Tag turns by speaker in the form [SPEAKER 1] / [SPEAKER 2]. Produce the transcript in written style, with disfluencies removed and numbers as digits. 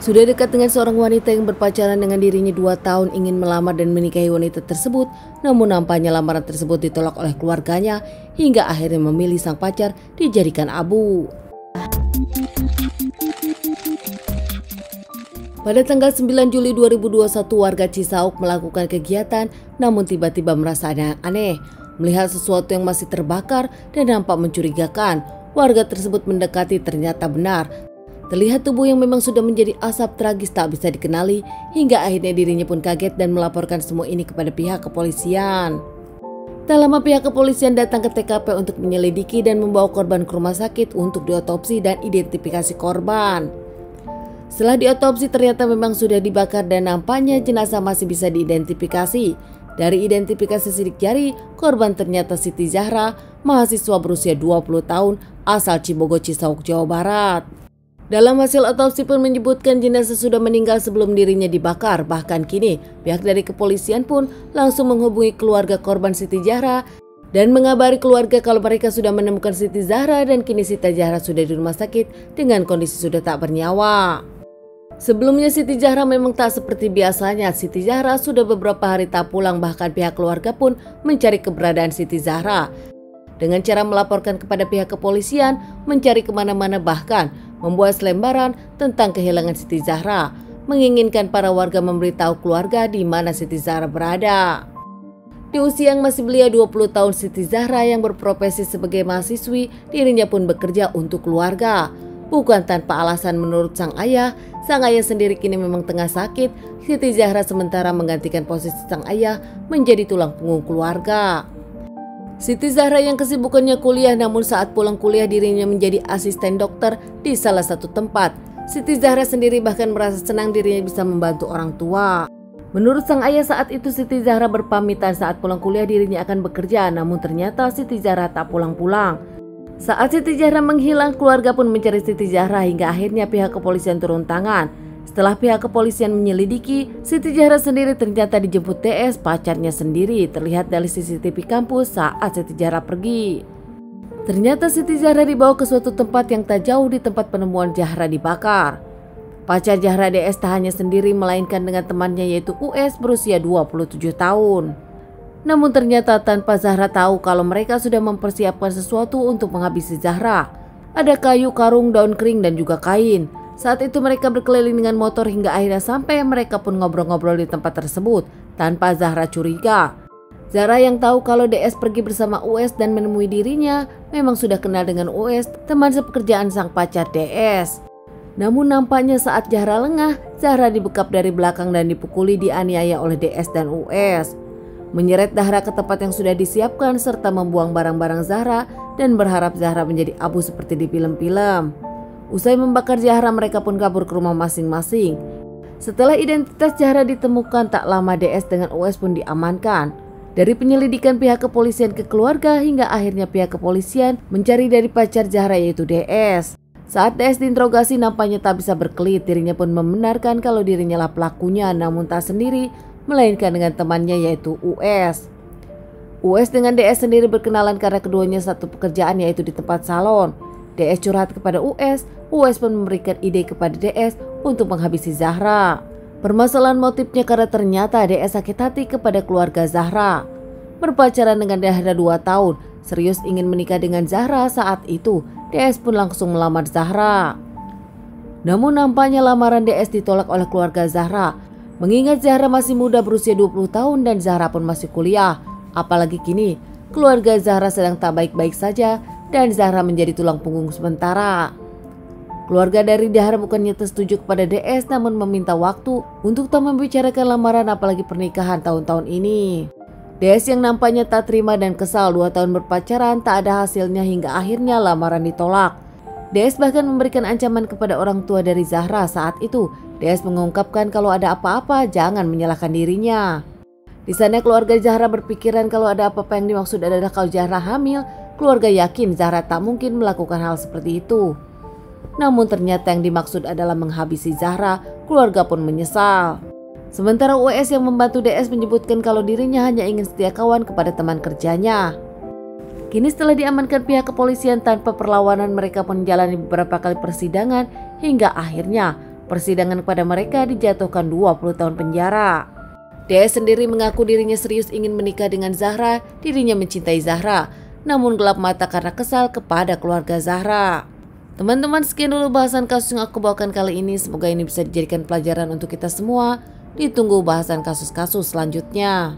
[SPEAKER 1] Sudah dekat dengan seorang wanita yang berpacaran dengan dirinya 2 tahun, ingin melamar dan menikahi wanita tersebut, namun nampaknya lamaran tersebut ditolak oleh keluarganya hingga akhirnya memilih sang pacar dijadikan abu. Pada tanggal 9 Juli 2021, warga Cisauk melakukan kegiatan, namun tiba-tiba merasa ada yang aneh. Melihat sesuatu yang masih terbakar dan nampak mencurigakan, warga tersebut mendekati, ternyata benar. Terlihat tubuh yang memang sudah menjadi asap tragis tak bisa dikenali, hingga akhirnya dirinya pun kaget dan melaporkan semua ini kepada pihak kepolisian. Tak lama pihak kepolisian datang ke TKP untuk menyelidiki dan membawa korban ke rumah sakit untuk diotopsi dan identifikasi korban. Setelah diotopsi ternyata memang sudah dibakar dan nampaknya jenazah masih bisa diidentifikasi. Dari identifikasi sidik jari, korban ternyata Siti Zahra, mahasiswa berusia 20 tahun asal Cibogo, Cisauk, Jawa Barat. Dalam hasil otopsi pun menyebutkan jenazah sudah meninggal sebelum dirinya dibakar. Bahkan kini pihak dari kepolisian pun langsung menghubungi keluarga korban Siti Zahra dan mengabari keluarga kalau mereka sudah menemukan Siti Zahra dan kini Siti Zahra sudah di rumah sakit dengan kondisi sudah tak bernyawa. Sebelumnya Siti Zahra memang tak seperti biasanya. Siti Zahra sudah beberapa hari tak pulang, bahkan pihak keluarga pun mencari keberadaan Siti Zahra dengan cara melaporkan kepada pihak kepolisian, mencari kemana-mana, bahkan membuat selembaran tentang kehilangan Siti Zahra, menginginkan para warga memberitahu keluarga di mana Siti Zahra berada. Di usia yang masih belia 20 tahun, Siti Zahra yang berprofesi sebagai mahasiswi, dirinya pun bekerja untuk keluarga. Bukan tanpa alasan menurut sang ayah sendiri kini memang tengah sakit. Siti Zahra sementara menggantikan posisi sang ayah menjadi tulang punggung keluarga. Siti Zahra yang kesibukannya kuliah, namun saat pulang kuliah dirinya menjadi asisten dokter di salah satu tempat. Siti Zahra sendiri bahkan merasa senang dirinya bisa membantu orang tua. Menurut sang ayah saat itu Siti Zahra berpamitan saat pulang kuliah dirinya akan bekerja, namun ternyata Siti Zahra tak pulang-pulang. Saat Siti Zahra menghilang, keluarga pun mencari Siti Zahra hingga akhirnya pihak kepolisian turun tangan. Setelah pihak kepolisian menyelidiki, Siti Zahra sendiri ternyata dijemput DS, pacarnya sendiri, terlihat dari CCTV kampus saat Siti Zahra pergi. Ternyata Siti Zahra dibawa ke suatu tempat yang tak jauh di tempat penemuan Zahra dibakar. Pacar Zahra DS tak hanya sendiri melainkan dengan temannya yaitu US berusia 27 tahun. Namun ternyata tanpa Zahra tahu kalau mereka sudah mempersiapkan sesuatu untuk menghabisi Zahra. Ada kayu, karung, daun kering dan juga kain. Saat itu mereka berkeliling dengan motor hingga akhirnya sampai mereka pun ngobrol-ngobrol di tempat tersebut tanpa Zahra curiga. Zahra yang tahu kalau DS pergi bersama US dan menemui dirinya memang sudah kenal dengan US, teman sepekerjaan sang pacar DS. Namun nampaknya saat Zahra lengah, Zahra dibekap dari belakang dan dipukuli, dianiaya oleh DS dan US. Menyeret Zahra ke tempat yang sudah disiapkan serta membuang barang-barang Zahra dan berharap Zahra menjadi abu seperti di film-film. Usai membakar Zahra, mereka pun kabur ke rumah masing-masing. Setelah identitas Zahra ditemukan, tak lama DS dengan US pun diamankan. Dari penyelidikan pihak kepolisian ke keluarga hingga akhirnya pihak kepolisian mencari dari pacar Zahra yaitu DS. Saat DS diinterogasi nampaknya tak bisa berkelit, dirinya pun membenarkan kalau dirinya lah pelakunya, namun tak sendiri melainkan dengan temannya yaitu US. US dengan DS sendiri berkenalan karena keduanya satu pekerjaan yaitu di tempat salon. DS curhat kepada US pun memberikan ide kepada DS untuk menghabisi Zahra. Permasalahan motifnya karena ternyata DS sakit hati kepada keluarga Zahra. Berpacaran dengan Zahra 2 tahun, serius ingin menikah dengan Zahra saat itu, DS pun langsung melamar Zahra. Namun nampaknya lamaran DS ditolak oleh keluarga Zahra. Mengingat Zahra masih muda berusia 20 tahun dan Zahra pun masih kuliah. Apalagi kini keluarga Zahra sedang tak baik-baik saja dan Zahra menjadi tulang punggung sementara. Keluarga dari Zahra bukannya setuju kepada DS namun meminta waktu untuk tak membicarakan lamaran apalagi pernikahan tahun-tahun ini. DS yang nampaknya tak terima dan kesal, 2 tahun berpacaran tak ada hasilnya hingga akhirnya lamaran ditolak. DS bahkan memberikan ancaman kepada orang tua dari Zahra saat itu. DS mengungkapkan kalau ada apa-apa jangan menyalahkan dirinya. Di sana keluarga Zahra berpikiran kalau ada apa-apa yang dimaksud adalah kalau Zahra hamil. Keluarga yakin Zahra tak mungkin melakukan hal seperti itu. Namun ternyata yang dimaksud adalah menghabisi Zahra. Keluarga pun menyesal. Sementara US yang membantu DS menyebutkan kalau dirinya hanya ingin setia kawan kepada teman kerjanya. Kini setelah diamankan pihak kepolisian tanpa perlawanan, mereka pun menjalani beberapa kali persidangan hingga akhirnya persidangan kepada mereka dijatuhkan 20 tahun penjara. DS sendiri mengaku dirinya serius ingin menikah dengan Zahra, dirinya mencintai Zahra, namun gelap mata karena kesal kepada keluarga Zahra. Teman-teman, sekian dulu bahasan kasus yang aku bawakan kali ini. Semoga ini bisa dijadikan pelajaran untuk kita semua. Ditunggu bahasan kasus-kasus selanjutnya.